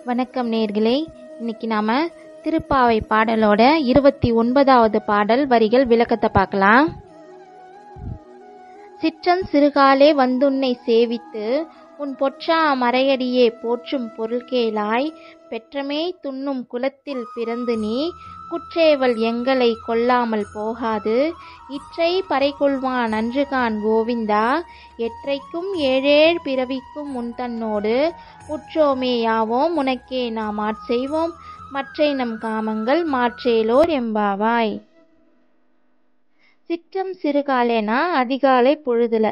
வணக்கம் நேர்களே. இன்னைக்கு நாம திருப்பாவை பாடலோட 29வது பாடல் வரிகள் விளக்கத்தை பார்க்கலாம். சிற்றம் சிறுகாலே வந்துன்னை சேவித்து உன் பொற்றா மறையடியே போற்றும் பொருள் கேளாய். பெற்றமே துண்ணும் குலத்தில் பிறந்து நீ குற்றேவல் எங்களை கொல்லாமல் போகாது. இற்றை பறைகொள்வான் அன்றுகான் கோவிந்தா. எற்றைக்கும் ஏழேழ் பிறவிக்கும் உன் தன்னோடு உற்றோமே யாவோம் உனக்கே நாம் ஆட்செய்வோம். மற்றை நம் காமங்கள் மாற்றேலோர் எம்பாவாய். சிற்றம் சிறுகாலேனா அதிகாலை பொழுதுல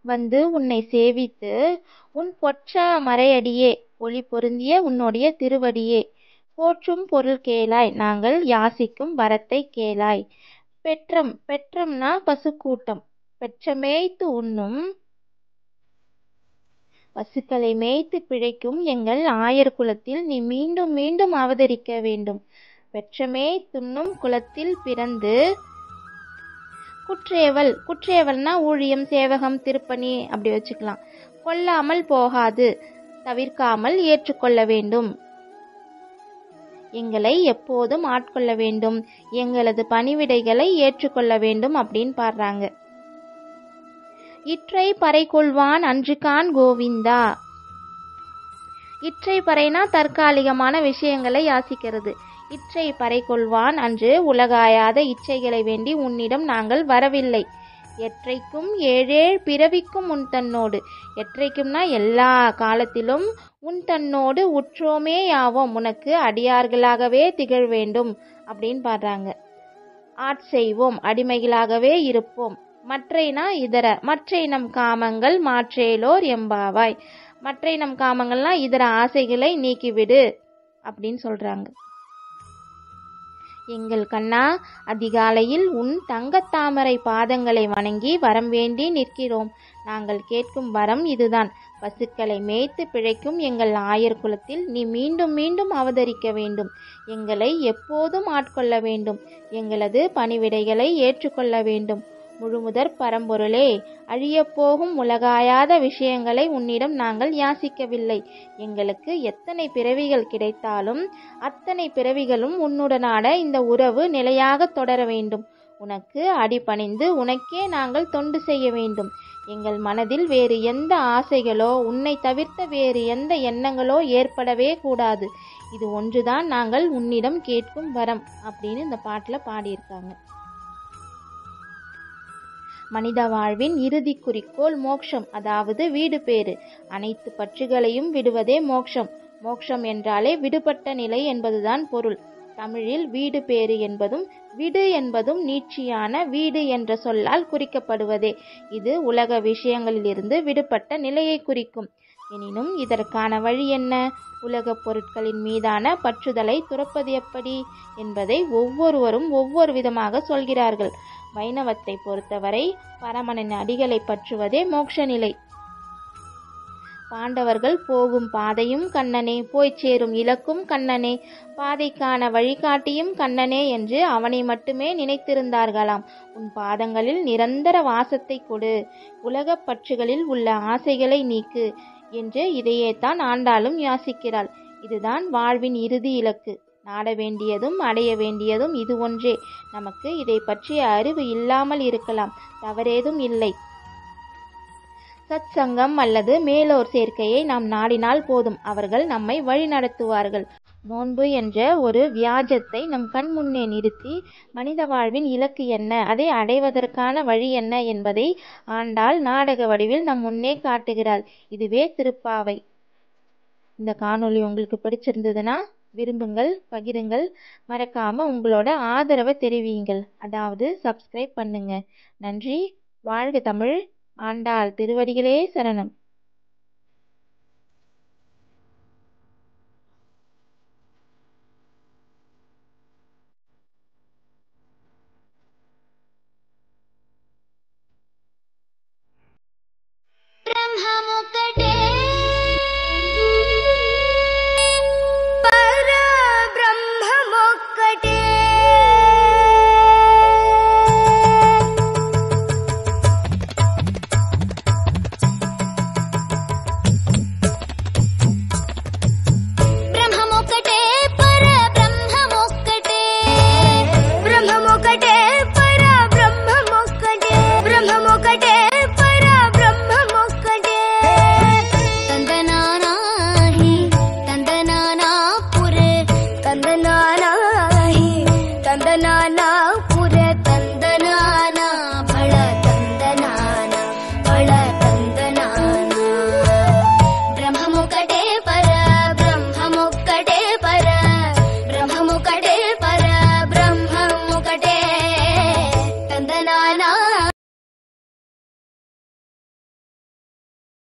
வந்து உன்னை சேவித்து உன் பொற்றா மறையடியே ஒளி பொருந்திய உன்னுடைய திருவடியே போற்றும் பொருள் கேளாய். நாங்கள் யாசிக்கும் வரத்தை கேளாய். பெற்றம்னா பசுக்கூட்டம். பெற்ற மேய்த்து உண்ணும் பசுக்களை மேய்த்து பிழைக்கும் எங்கள் ஆயர் குலத்தில் நீ மீண்டும் மீண்டும் அவதரிக்க வேண்டும். பெற்றமே துண்ணும் குலத்தில் பிறந்து குற்றேவல்னா ஊழியம், சேவகம், திருப்பணி அப்படி வச்சுக்கலாம். கொல்லாமல் போகாது, தவிர்க்காமல் ஏற்றுக்கொள்ள வேண்டும். எங்களை எப்போதும் ஆட்கொள்ள வேண்டும், எங்களது பணிவிடைகளை ஏற்றுக்கொள்ள வேண்டும் அப்படின்னு பாடுறாங்க. இற்றை பறைகொள்வான் அன்றுகான் கோவிந்தா. இற்றை பறைனா தற்காலிகமான விஷயங்களை யாசிக்கிறது. இற்றை பறைகொள்வான் அன்று உலகாயாத இச்சைகளை வேண்டி உன்னிடம் நாங்கள் வரவில்லை. எற்றைக்கும் ஏழேழ் பிறவிக்கும் உன் தன்னோடு. எற்றைக்கும்னா எல்லா காலத்திலும் உன் தன்னோடு உற்றோமே யாவோம் உனக்கு அடியார்களாகவே திகழ வேண்டும் அப்படின்னு பாடுறாங்க. ஆட்செய்வோம் அடிமைகளாகவே இருப்போம். மற்றைனா இதர. மற்றை நம் காமங்கள் மாற்றேலோர் எம்பாவாய். மற்றை நம் காமங்கள்னா இதர ஆசைகளை நீக்கிவிடு அப்படின்னு சொல்றாங்க. எங்கள் கண்ணா, அதிகாலையில் உன் தங்கத்தாமரை பாதங்களை வணங்கி வரம் வேண்டி நிற்கிறோம். நாங்கள் கேட்கும் வரம் இதுதான். பசுக்களை மேய்த்து பிழைக்கும் எங்கள் ஆயர் குலத்தில் நீ மீண்டும் மீண்டும் அவதரிக்க வேண்டும். எங்களை எப்போதும் ஆட்கொள்ள வேண்டும். எங்களது பணிவிடைகளை ஏற்றுக்கொள்ள வேண்டும். முழுமுதற் பரம்பொருளே, அழியப்போகும் உலகாயாத விஷயங்களை உன்னிடம் நாங்கள் யாசிக்கவில்லை. எங்களுக்கு எத்தனை பிறவிகள் கிடைத்தாலும் அத்தனை பிறவிகளும் உன்னுடனான இந்த உறவு நிலையாக தொடர வேண்டும். உனக்கு அடிபணிந்து உனக்கே நாங்கள் தொண்டு செய்ய வேண்டும். எங்கள் மனதில் வேறு எந்த ஆசைகளோ உன்னை தவிர்த்த வேறு எந்த எண்ணங்களோ ஏற்படவே கூடாது. இது ஒன்றுதான் நாங்கள் உன்னிடம் கேட்கும் வரம் அப்படின்னு இந்த பாட்டில் பாடியிருக்காங்க. மனித வாழ்வின் இறுதி குறிக்கோள் மோட்சம், அதாவது வீடு பேறு. அனைத்து பற்றுகளையும் விடுவதே மோட்சம். மோட்சம் என்றாலே விடுபட்ட நிலை என்பதுதான் பொருள். தமிழில் வீடு பேறு என்பதும் விடு என்பதும் நீட்சியான வீடு என்ற சொல்லால் குறிக்கப்படுவதே. இது உலக விஷயங்களிலிருந்து விடுபட்ட நிலையை குறிக்கும். எனினும் இதற்கான வழி என்ன? உலகப் பொருட்களின் மீதான பற்றுதலை துறப்பது எப்படி என்பதை ஒவ்வொருவரும் ஒவ்வொரு விதமாக சொல்கிறார்கள். வைணவத்தை பொறுத்தவரை பரமனின் அடிகளை பற்றுவதே மோட்ச நிலை. பாண்டவர்கள் போகும் பாதையும் கண்ணனே, போய் சேரும் இலக்கும் கண்ணனே, பாதைக்கான வழிகாட்டியும் கண்ணனே என்று அவனை மட்டுமே நினைத்திருந்தார்களாம். உன் பாதங்களில் நிரந்தர வாசத்தை கொடு, உலகப் பற்றுகளில் உள்ள ஆசைகளை நீக்கு என்று இதையே தான் ஆண்டாளும் யாசிக்கிறாள். இதுதான் வாழ்வின் இறுதி இலக்கு. நாட வேண்டியதும் அடைய வேண்டியதும் இது ஒன்றே. நமக்கு இதை பற்றிய அறிவு இல்லாமல் இருக்கலாம், தவறேதும் இல்லை. சத் சங்கம் அல்லது மேலோர் சேர்க்கையை நாம் நாடினால் போதும், அவர்கள் நம்மை வழி நடத்துவார்கள். நோன்பு என்ற ஒரு வியாஜத்தை நம் கண் முன்னே நிறுத்தி மனித வாழ்வின் இலக்கு என்ன, அதை அடைவதற்கான வழி என்ன என்பதை ஆண்டாள் நாடக வடிவில் நம் முன்னே காட்டுகிறாள். இதுவே திருப்பாவை. இந்த காணொளி உங்களுக்கு பிடிச்சிருந்ததுன்னா விரும்புங்கள், பகிருங்கள், மறக்காம உங்களோட ஆதரவை தெரிவியுங்கள். அதாவது சப்ஸ்கிரைப் பண்ணுங்க. நன்றி. வாழ்க தமிழ். ஆண்டாள் திருவடிகளே சரணம். நானா